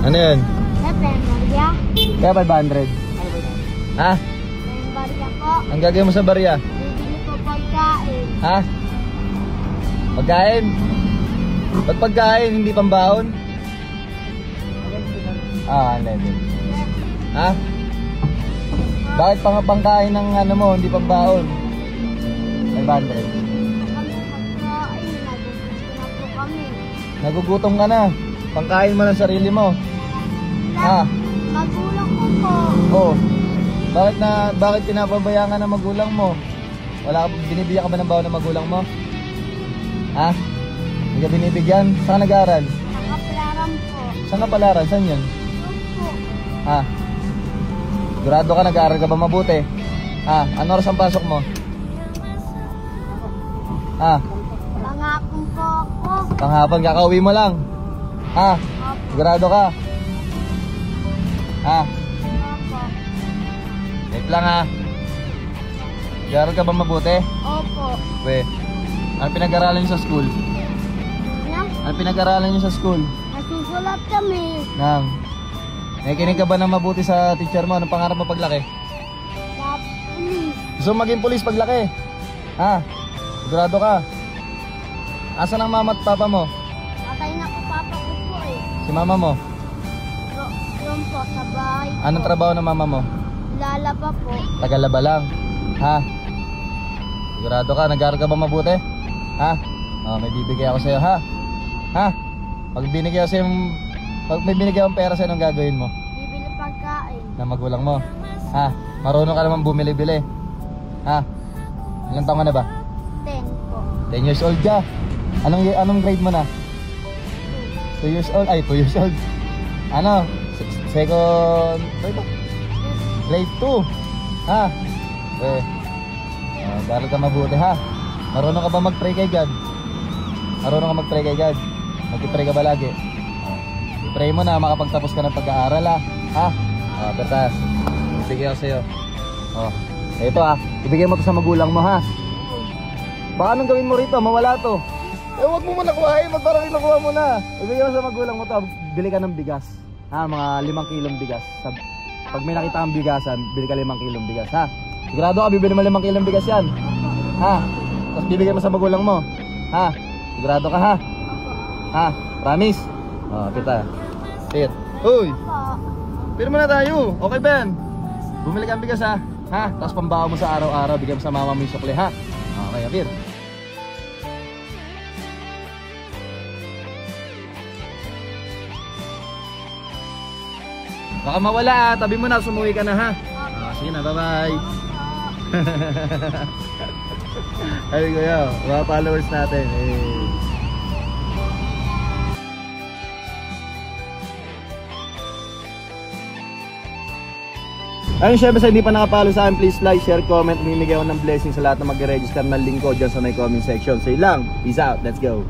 Ano yun? Barya. Kaya 500. Ha? Barya po. Ang gagawin mo sa barya? Bibili po pagkain. Ha? Pagkain? Ba't pagkain? Hindi pambaon? Level. Ha? Bakit pangkain ng ano mo, hindi pambaon? 500. Nagugutom ka na. Pangkain mo ng sarili mo. Ha? Magulang ko po. Oh. Bakit pinapabayaan ka ng magulang mo? Binibigyan ka ba ng baon ng magulang mo? Ha? Hindi ka binibigyan? Saan ka nag-aaral? Nakapalaran po. Saan ka palaran? Saan yun? Po. Ha? Sigurado ka, nag-aaral ka ba mabuti? Ha? Ano oras ang pasok mo? Ha? Pangapon po ako. Panghapon, kakauwi mo lang. Ha? Sigurado ka? Ha? Opo. Wait lang ha. Nag-aaral ka ba mabuti? Opo. Ano pinag-aralan niyo sa school? Ano pinag-aralan niyo sa school? Nasusulat kami. Nakikinig ka ba ng mabuti sa teacher mo? Anong pangarap mo paglaki? Sa pulis. Gusto mo maging pulis paglaki? Ha? Sigurado ka? Asan ang mama at papa mo? Patay na ko papa ko po eh. Si mama mo? Yun po, sa bahay po. Anong trabaho ng mama mo? Lalaba po. Tagalaba lang. Ha? Sigurado ka? Nag-aaral ka ba mabuti? Ha? May bibigay ako sa'yo ha? Ha? Pag binigay ako sa'yo, pag may binigay akong pera sa'yo, anong gagawin mo? Bibili pagkain. Na magulang mo? Ha? Marunong ka naman bumili-bili? Ha? Ilang taon ka na ba? 10 po. 10 years old ka? Anong grade mo na? 2 years old? Ay, 2 years old. Ano? Second... Grade 2. Ha? Daral ka mabuti ha? Marunong ka ba mag-pray kay God? Marunong ka mag-pray kay God? Mag-pray ka ba lagi? I-pray mo na makapagtapos ka ng pag-aaral ha? Tatas. Ibigay ako sa'yo. Ito ha. Ibigay mo to sa magulang mo ha? Baka anong gawin mo rito? Mawala to. Huwag mo muna kuhain. Parang nakuha mo na. Ibigay mo sa magulang mo to. Bili ka ng bigas. Ha? Mga 5 kilong bigas. Pag may nakita kang bigasan, bili ka 5 kilong bigas ha? Sigurado ka, bibili mo 5 kilong bigas yan. Ha? Tapos bibigay mo sa magulang mo. Ha? Sigurado ka ha? Ha? Promise? Kita. Pit. Uy! Pira mo na tayo. Okay ba yan? Bumili ka ng bigas ha? Ha? Tapos pambawa mo sa araw-araw. Bigyan mo sa mama mo yung sukli ha? Okay, Pit. Baka mawala ha. Tabi mo na. Sumuwi ka na ha? Sige na. Bye-bye. Ay kuya, mga followers natin Ayun, syempre sa hindi pa nakapalo sa akin, please like, share, comment. Mimigay ako ng blessing sa lahat na mag-register ng link ko dyan sa may comment section. So yun lang, peace out, let's go.